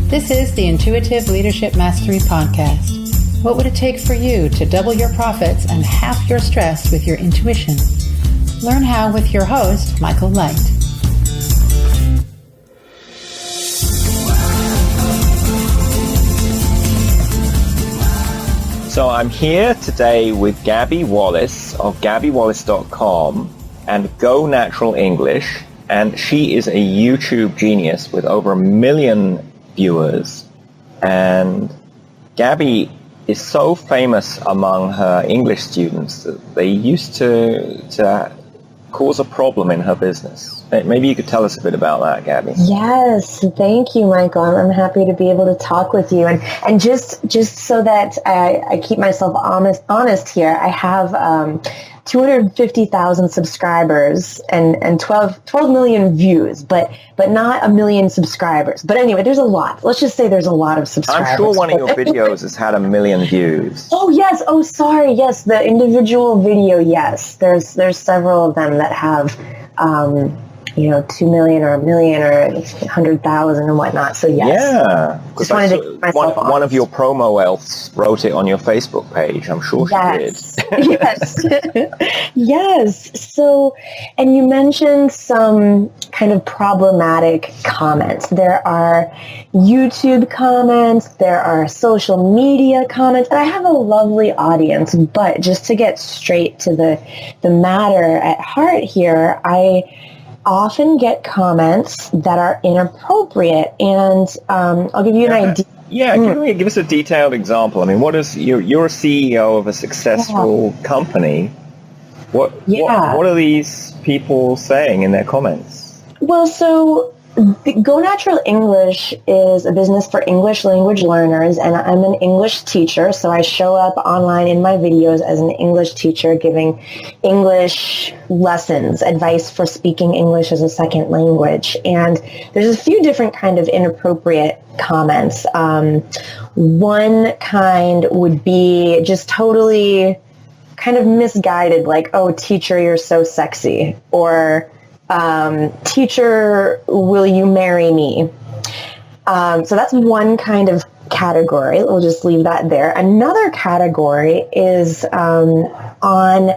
This is the Intuitive Leadership Mastery Podcast. What would it take for you to double your profits and half your stress with your intuition? Learn how with your host, Michael Light. So I'm here today with Gabby Wallace of GabbyWallace.com and Go Natural English, and she is a YouTube genius with over 1 million viewers. And Gabby is so famous among her English students that they used to cause a problem in her business. Maybe you could tell us a bit about that, Gabby. Yes, thank you, Michael. I'm happy to be able to talk with you. And just so that I keep myself honest here, I have 250,000 subscribers and 12 million views, but not 1 million subscribers. But anyway, there's a lot. Let's just say there's a lot of subscribers. I'm sure one of your videos has had 1 million views. Oh, yes. Oh, sorry. Yes, the individual video, yes. There's several of them that have 2 million or 1 million or 100,000 and whatnot. So yes. Yeah. Just wanted to keep myself honest. One of your promo elves wrote it on your Facebook page. I'm sure yes. she did. Yes. Yes. So, and you mentioned some kind of problematic comments. There are YouTube comments, there are social media comments, and I have a lovely audience, but just to get straight to the matter at heart here, I often get comments that are inappropriate, and I'll give you an idea. Yeah, give us a detailed example. I mean, what is you're a CEO of a successful company. What are these people saying in their comments? Well, so Go Natural English is a business for English language learners, and I'm an English teacher, so I show up online in my videos as an English teacher giving English lessons, advice for speaking English as a second language. And there's a few different kind of inappropriate comments. One kind would be just totally kind of misguided, like, oh, teacher, you're so sexy, or teacher, will you marry me? So that's one kind of category. We'll just leave that there. Another category is on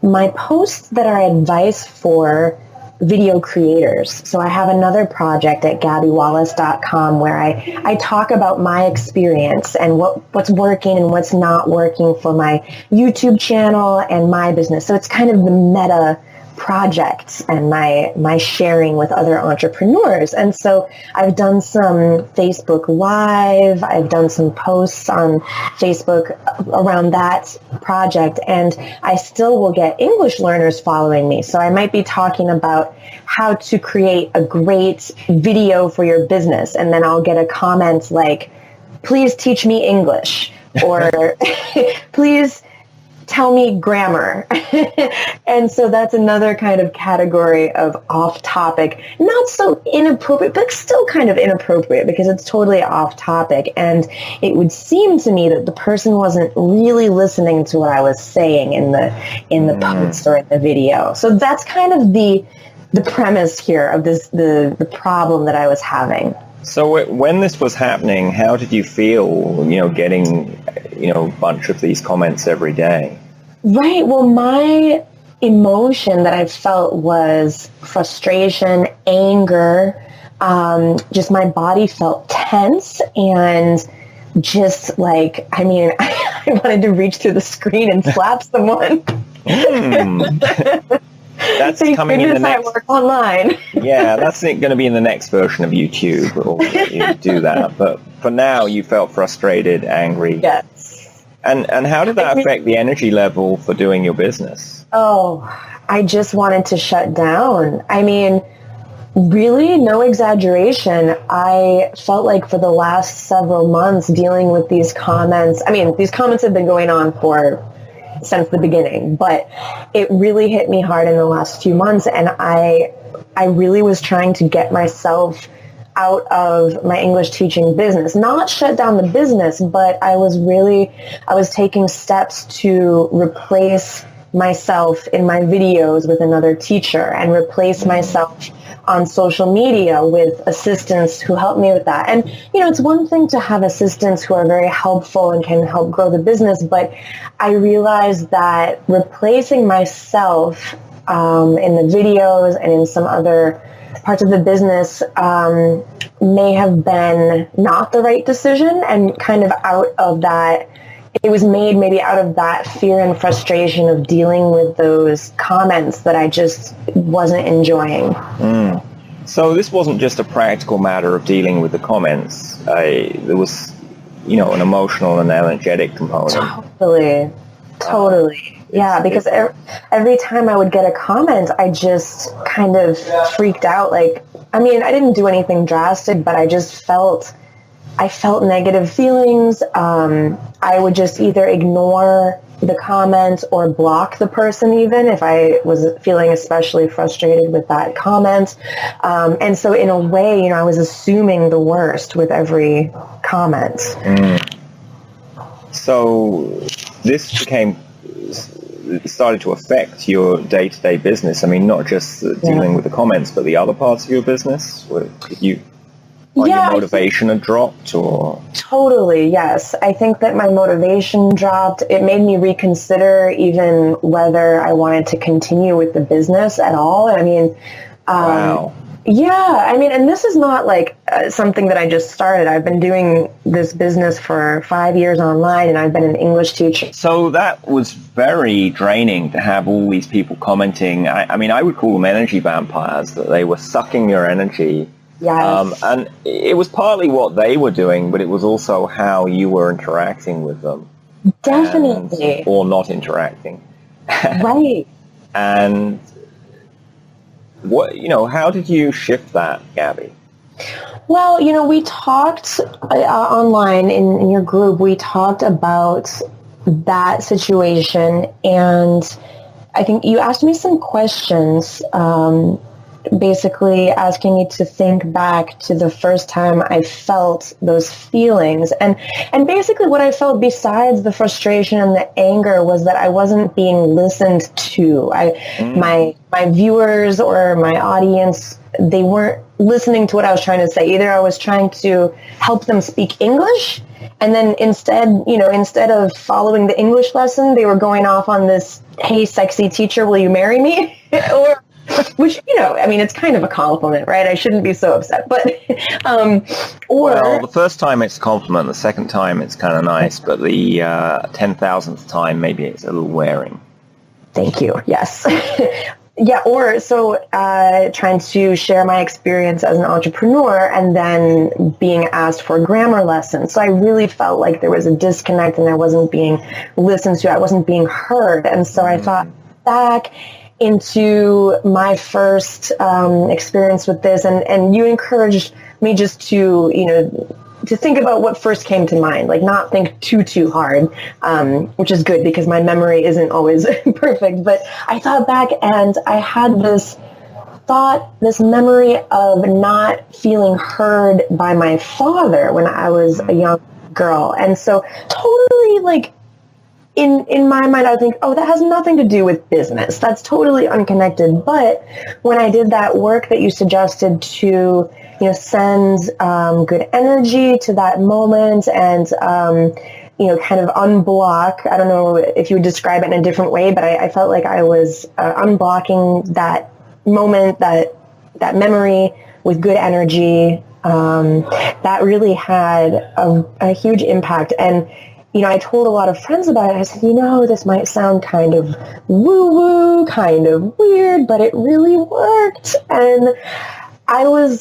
my posts that are advice for video creators. So I have another project at GabbyWallace.com where I talk about my experience and what's working and what's not working for my YouTube channel and my business. So it's kind of the meta projects and my sharing with other entrepreneurs. And so I've done some Facebook Live, I've done some posts on Facebook around that project, and I still will get English learners following me. So I might be talking about how to create a great video for your business, and then I'll get a comment like, please teach me English, or please tell me grammar. And so that's another kind of category of off topic, not so inappropriate, but still kind of inappropriate because it's totally off topic. And it would seem to me that the person wasn't really listening to what I was saying in the post or in the video. So that's kind of the premise here of this, the problem that I was having. So when this was happening, how did you feel, getting, a bunch of these comments every day? Right. Well, my emotion that I felt was frustration, anger, just my body felt tense and just like, I wanted to reach through the screen and slap someone. That's coming in the next. I work online. Yeah, that's going to be in the next version of YouTube. We'll let you do that. But for now, you felt frustrated, angry. Yes. And how did that affect the energy level for doing your business? Oh, I just wanted to shut down. Really, no exaggeration. I felt like for the last several months dealing with these comments. These comments have been going on since the beginning, but it really hit me hard in the last few months, and I really was trying to get myself out of my English teaching business. Not shut down the business, but I was taking steps to replace myself in my videos with another teacher and replace myself on social media with assistants who help me with that. And, it's one thing to have assistants who are very helpful and can help grow the business, but I realized that replacing myself in the videos and in some other parts of the business may have been not the right decision, and kind of out of that, it was made maybe out of that fear and frustration of dealing with those comments that I just wasn't enjoying. So this wasn't just a practical matter of dealing with the comments. There was, an emotional and energetic component. Totally. Yeah, because every time I would get a comment, I just kind of freaked out. Like, I didn't do anything drastic, but I felt negative feelings. I would just either ignore the comment or block the person, even if I was feeling especially frustrated with that comment. And so in a way, I was assuming the worst with every comment. So this started to affect your day-to-day business. Not just dealing with the comments, but the other parts of your business. Your motivation had dropped, or? Totally, yes. I think that my motivation dropped. It made me reconsider even whether I wanted to continue with the business at all. Wow. Yeah, and this is not like something that I just started. I've been doing this business for 5 years online, and I've been an English teacher. So that was very draining to have all these people commenting. I would call them energy vampires, that they were sucking your energy. Yes. And it was partly what they were doing, but it was also how you were interacting with them. Definitely. Or not interacting. Right. And how did you shift that, Gabby? Well, we talked online in your group, we talked about that situation, and I think you asked me some questions, basically asking me to think back to the first time I felt those feelings. And basically what I felt, besides the frustration and the anger, was that I wasn't being listened to. My viewers or my audience, they weren't listening to what I was trying to say. Either I was trying to help them speak English, and then instead of following the English lesson, they were going off on this, "Hey, sexy teacher, will you marry me?" or which, it's kind of a compliment, right? I shouldn't be so upset. But, well, the first time it's a compliment, the second time it's kind of nice, but the 10,000th time, maybe it's a little wearing. Thank you. Yes. Yeah. Or trying to share my experience as an entrepreneur and then being asked for grammar lessons. So I really felt like there was a disconnect and I wasn't being listened to. I wasn't being heard. And so I thought back into my first experience with this, and you encouraged me just to think about what first came to mind, like not think too hard, which is good because my memory isn't always perfect. But I thought back and I had this memory of not feeling heard by my father when I was a young girl. And so totally in my mind, I would think, oh, that has nothing to do with business. That's totally unconnected. But when I did that work that you suggested to, send good energy to that moment and, kind of unblock, I don't know if you would describe it in a different way, but I felt like I was unblocking that moment, that memory with good energy. That really had a huge impact. And I told a lot of friends about it. I said, this might sound kind of woo-woo, kind of weird, but it really worked. And I was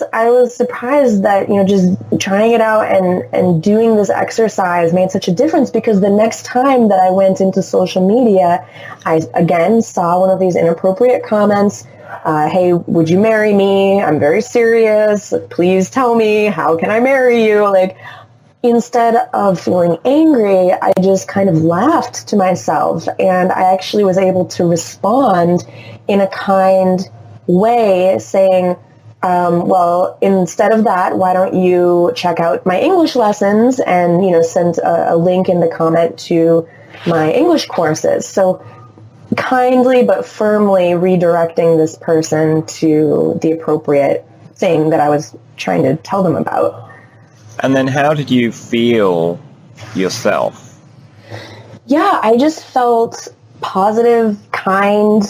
surprised that, just trying it out and doing this exercise made such a difference, because the next time that I went into social media, I again saw one of these inappropriate comments. Hey, would you marry me? I'm very serious. Please tell me, how can I marry you? Instead of feeling angry, I just kind of laughed to myself, and I actually was able to respond in a kind way, saying, well, instead of that, why don't you check out my English lessons, and, send a link in the comment to my English courses. So kindly but firmly redirecting this person to the appropriate thing that I was trying to tell them about. And then how did you feel yourself? Yeah, I just felt positive, kind,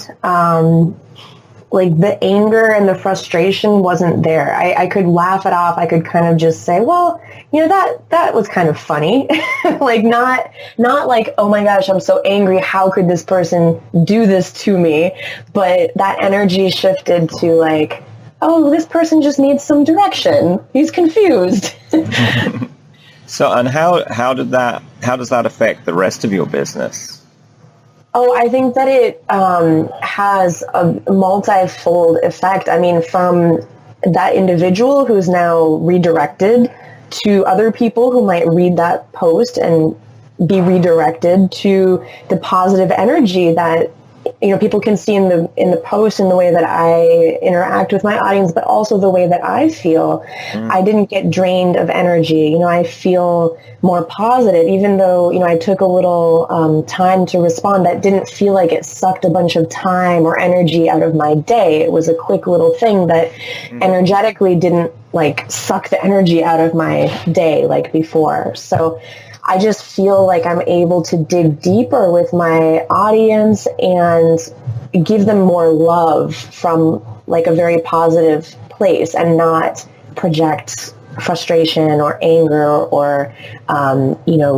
like the anger and the frustration wasn't there. I could laugh it off. I could kind of just say, well, that was kind of funny. Like not like, oh my gosh, I'm so angry. How could this person do this to me? But that energy shifted to like, oh, this person just needs some direction. He's confused. So, and how does that affect the rest of your business? Oh, I think that it has a multifold effect. I mean, from that individual who's now redirected to other people who might read that post and be redirected to the positive energy that people can see in the post, in the way that I interact with my audience, but also the way that I feel. I didn't get drained of energy. I feel more positive, even though, I took a little time to respond. That didn't feel like it sucked a bunch of time or energy out of my day. It was a quick little thing that energetically didn't like suck the energy out of my day like before. So I just feel like I'm able to dig deeper with my audience and give them more love from like a very positive place and not project frustration or anger or,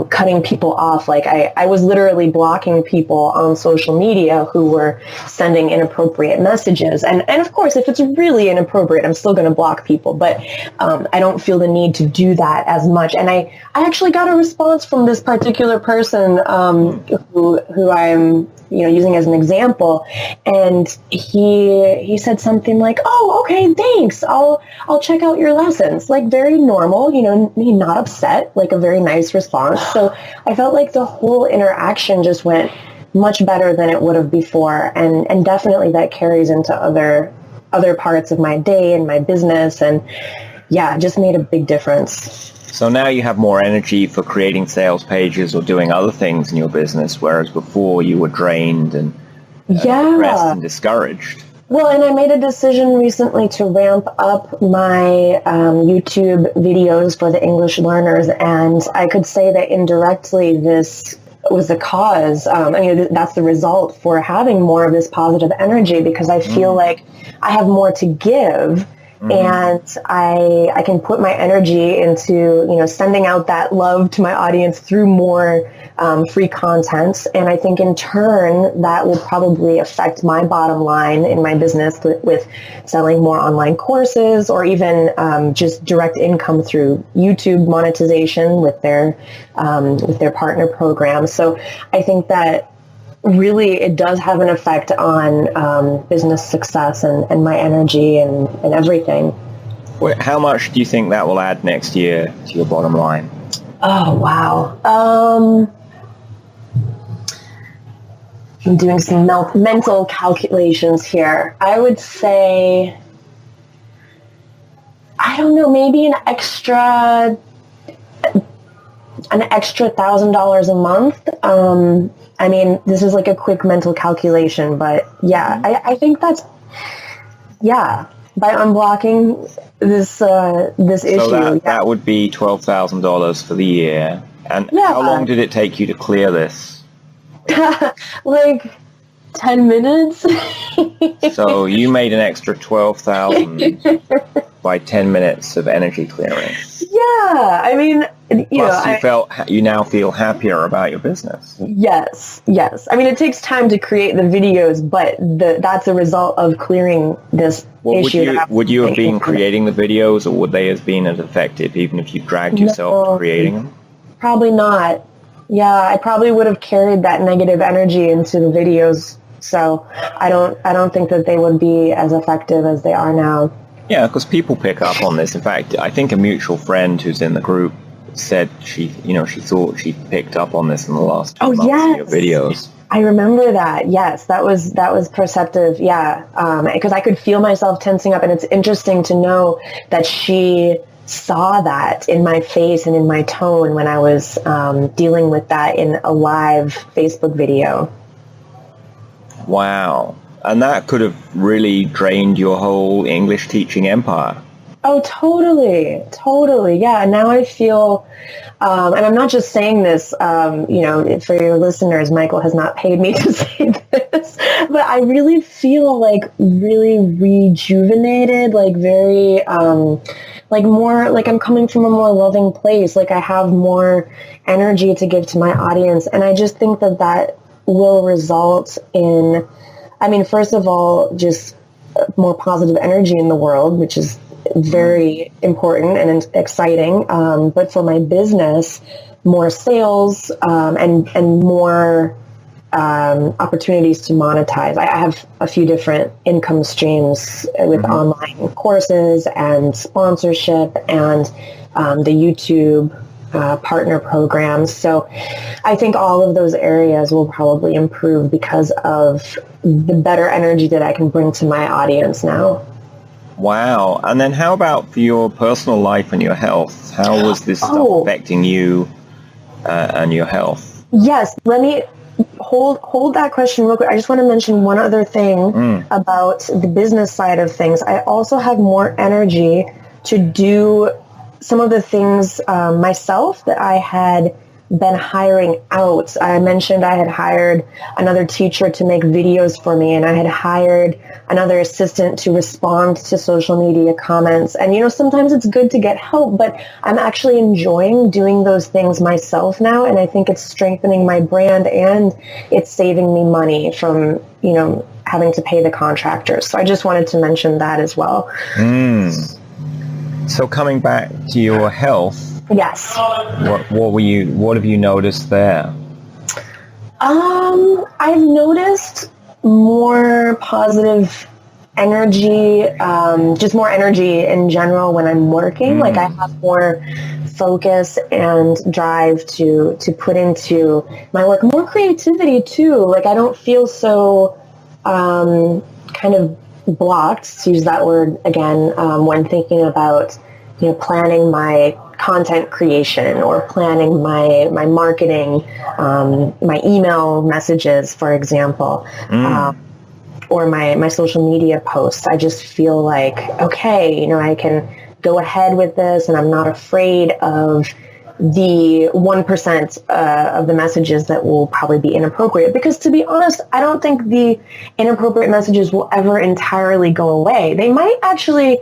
cutting people off. Like I was literally blocking people on social media who were sending inappropriate messages. And of course, if it's really inappropriate, I'm still going to block people, but I don't feel the need to do that as much. And I actually got a response from this particular person who I'm using as an example, and he said something like, "Oh, okay, thanks. I'll check out your lessons." Like very normal, not upset, like a very nice response. So I felt like the whole interaction just went much better than it would have before, and definitely that carries into other parts of my day and my business, and yeah, it just made a big difference. So now you have more energy for creating sales pages or doing other things in your business, whereas before you were drained and depressed and discouraged. Well, and I made a decision recently to ramp up my YouTube videos for the English learners, and I could say that indirectly this was the cause. That's the result for having more of this positive energy, because I feel like I have more to give. And I can put my energy into, sending out that love to my audience through more free content. And I think in turn, that will probably affect my bottom line in my business with selling more online courses, or even just direct income through YouTube monetization with their partner program. So I think that really it does have an effect on business success and my energy and everything. How much do you think that will add next year to your bottom line? Oh, wow. I'm doing some mental calculations here. I would say, I don't know, maybe an extra $1,000 a month. I mean, this is like a quick mental calculation, but yeah, I think that's, by unblocking this issue. So that would be $12,000 for the year. And how long did it take you to clear this? Like 10 minutes. So you made an extra $12,000 by 10 minutes of energy clearing. Yeah, I mean, you now feel happier about your business. Yes. I mean, it takes time to create the videos, but that's a result of clearing this issue. Would you have been creating the videos, or would they have been as effective even if you dragged yourself to creating them? Probably not. Yeah, I probably would have carried that negative energy into the videos. So I don't think that they would be as effective as they are now. Yeah, because people pick up on this. In fact, I think a mutual friend who's in the group said she thought she picked up on this in the last 2 months of your videos. I remember that. Yes, that was perceptive. Yeah, because I could feel myself tensing up, and it's interesting to know that she saw that in my face and in my tone when I was dealing with that in a live Facebook video. Wow. And that could have really drained your whole English teaching empire. Oh, totally. Yeah. And now I feel, and I'm not just saying this, for your listeners, Michael has not paid me to say this, but I really feel like really rejuvenated, like very, like more, like I'm coming from a more loving place. Like I have more energy to give to my audience. And I just think that will result in, I mean, first of all, just more positive energy in the world, which is very important and exciting. But for my business, more sales and more opportunities to monetize. I have a few different income streams with online courses and sponsorship and the YouTube partner programs. So I think all of those areas will probably improve because of the better energy that I can bring to my audience now. Wow. And then how about for your personal life and your health? How was this stuff affecting you and your health? Yes. Let me hold that question real quick. I just want to mention one other thing about the business side of things. I also have more energy to do some of the things myself that I had been hiring out. I mentioned I had hired another teacher to make videos for me, and I had hired another assistant to respond to social media comments. And, sometimes it's good to get help, but I'm actually enjoying doing those things myself now. And I think it's strengthening my brand and it's saving me money from, having to pay the contractors. So I just wanted to mention that as well. So coming back to your health, yes. What have you noticed there? I've noticed more positive energy, just more energy in general when I'm working. Like I have more focus and drive to put into my work, more creativity too. Like I don't feel so kind of blocked, to use that word again, when thinking about planning my content creation or planning my marketing, my email messages, for example, or my social media posts. I just feel like, okay, I can go ahead with this and I'm not afraid of the 1% of the messages that will probably be inappropriate. Because to be honest, I don't think the inappropriate messages will ever entirely go away. They might actually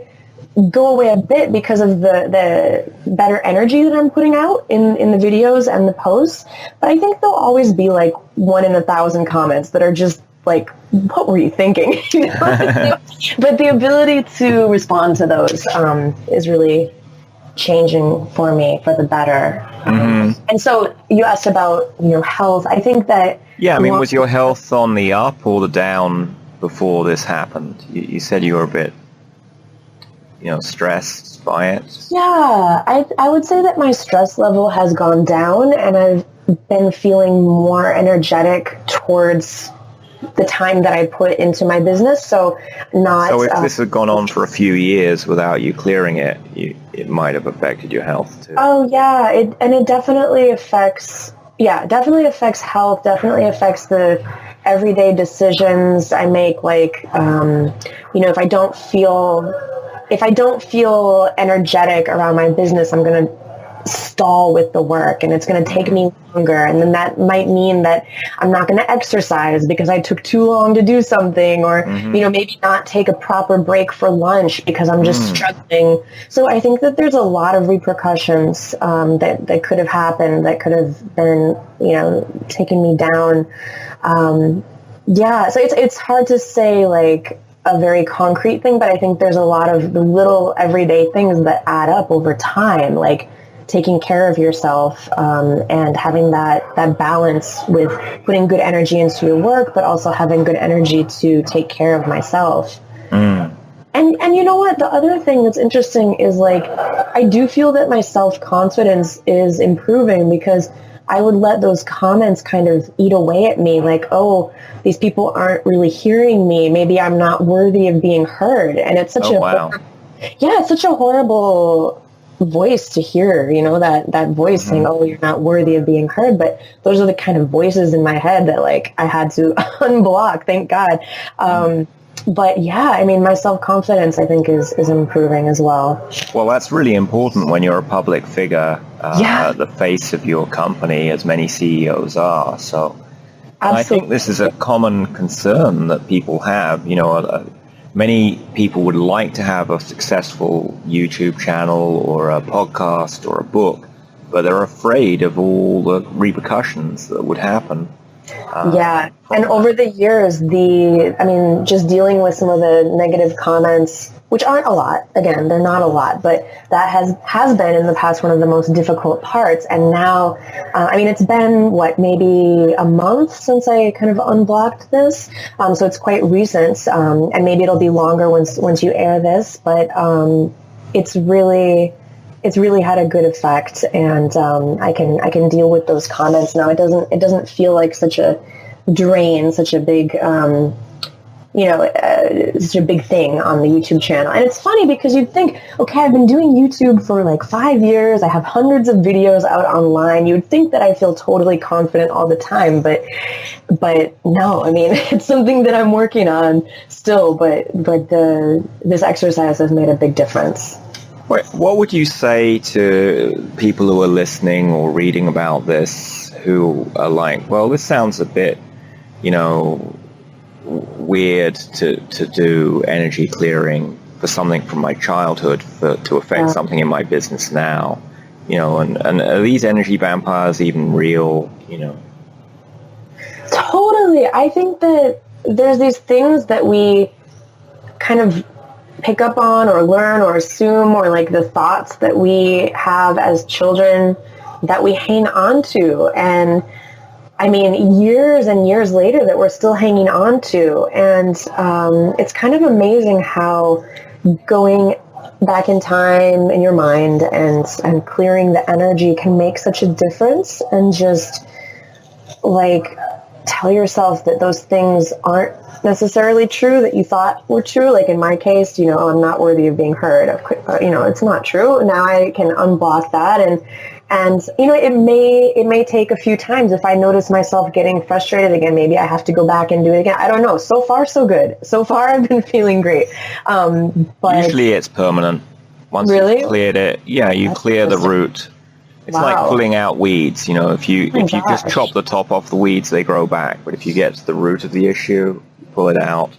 go away a bit because of the better energy that I'm putting out in the videos and the posts. But I think there'll always be like 1 in 1,000 comments that are just like, what were you thinking? But the ability to respond to those is really changing for me for the better. And so you asked about your health. I think that... Yeah, I mean, was your health on the up or the down before this happened? You said you were a bit, stressed by it. Yeah, I would say that my stress level has gone down and I've been feeling more energetic towards the time that I put into my business. So if this had gone on for a few years without you clearing it, it might have affected your health too. Oh yeah, it definitely affects health, definitely affects the everyday decisions I make. Like, if I don't feel energetic around my business, I'm going to stall with the work and it's going to take me longer. And then that might mean that I'm not going to exercise because I took too long to do something, or, maybe not take a proper break for lunch because I'm just struggling. So I think that there's a lot of repercussions that could have happened, that could have been, taking me down. So it's hard to say like a very concrete thing, but I think there's a lot of the little everyday things that add up over time, like taking care of yourself and having that balance with putting good energy into your work, but also having good energy to take care of myself. And you know what? The other thing that's interesting is like, I do feel that my self-confidence is improving because I would let those comments kind of eat away at me. Like, oh, these people aren't really hearing me. Maybe I'm not worthy of being heard. And it's such it's such a horrible voice to hear, that voice saying, oh, you're not worthy of being heard. But those are the kind of voices in my head that like I had to unblock, thank God. But yeah, I mean, my self-confidence, I think, is improving as well. Well, that's really important when you're a public figure, the face of your company, as many CEOs are. So I think this is a common concern that people have. Many people would like to have a successful YouTube channel or a podcast or a book, but they're afraid of all the repercussions that would happen. And over the years, just dealing with some of the negative comments, which aren't a lot, again, they're not a lot, but that has been in the past one of the most difficult parts. And now, it's been, maybe a month since I kind of unblocked this. So it's quite recent, and maybe it'll be longer once you air this, but it's really had a good effect, and I can deal with those comments now. It doesn't feel like such a drain, such a big such a big thing on the YouTube channel. And it's funny because you'd think, okay, I've been doing YouTube for like 5 years. I have hundreds of videos out online. You would think that I feel totally confident all the time, but no, it's something that I'm working on still, but this exercise has made a big difference. What would you say to people who are listening or reading about this who are like, well, this sounds a bit, weird to do energy clearing for something from my childhood to affect something in my business now, and are these energy vampires even real, Totally. I think that there's these things that we kind of pick up on or learn or assume, or like the thoughts that we have as children that we hang on to, and years and years later that we're still hanging on to. And it's kind of amazing how going back in time in your mind and clearing the energy can make such a difference, and just like tell yourself that those things aren't necessarily true that you thought were true. Like in my case, I'm not worthy of being heard. It's not true. Now I can unblock that, and it may take a few times. If I notice myself getting frustrated again, maybe I have to go back and do it again. I don't know. So far, so good. So far, I've been feeling great. But usually it's permanent. Once you've cleared it, you clear the root. It's like pulling out weeds. If you just chop the top off the weeds, they grow back. But if you get to the root of the issue, you pull it out.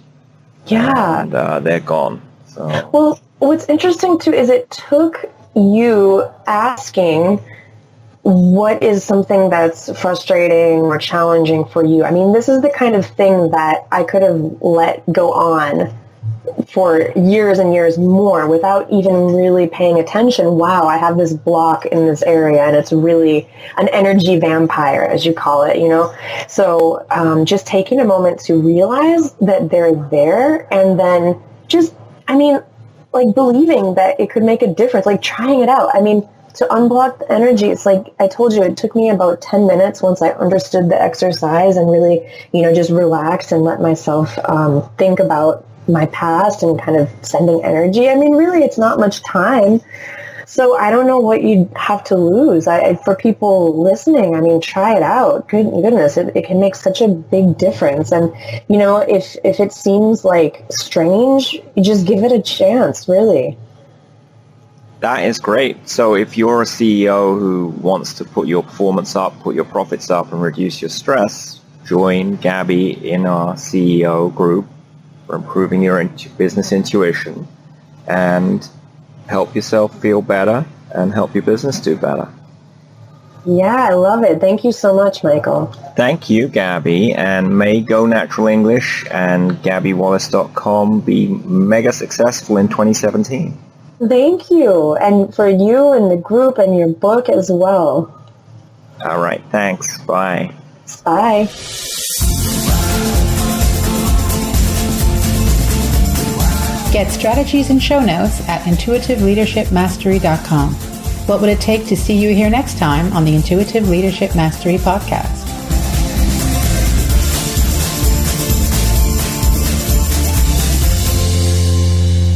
Yeah. And they're gone. So. Well, what's interesting too is it took you asking what is something that's frustrating or challenging for you. This is the kind of thing that I could have let go on for years and years more without even really paying attention. Wow, I have this block in this area, and it's really an energy vampire, as you call it, So just taking a moment to realize that they're there, and then just, believing that it could make a difference, like trying it out. To unblock the energy, it's like I told you, it took me about 10 minutes once I understood the exercise and really, just relaxed and let myself think about my past and kind of sending energy. Really, it's not much time. So I don't know what you'd have to lose. For people listening, try it out. Goodness, it can make such a big difference. And, if it seems like strange, you just give it a chance, really. That is great. So if you're a CEO who wants to put your performance up, put your profits up, and reduce your stress, join Gabby in our CEO group for improving your business intuition, and help yourself feel better and help your business do better. Yeah, I love it. Thank you so much, Michael. Thank you, Gabby, and may Go Natural English and GabbyWallace.com be mega successful in 2017. Thank you. And for you and the group and your book as well. All right. Thanks. Bye. Bye. Get strategies and show notes at intuitiveleadershipmastery.com. What would it take to see you here next time on the Intuitive Leadership Mastery Podcast?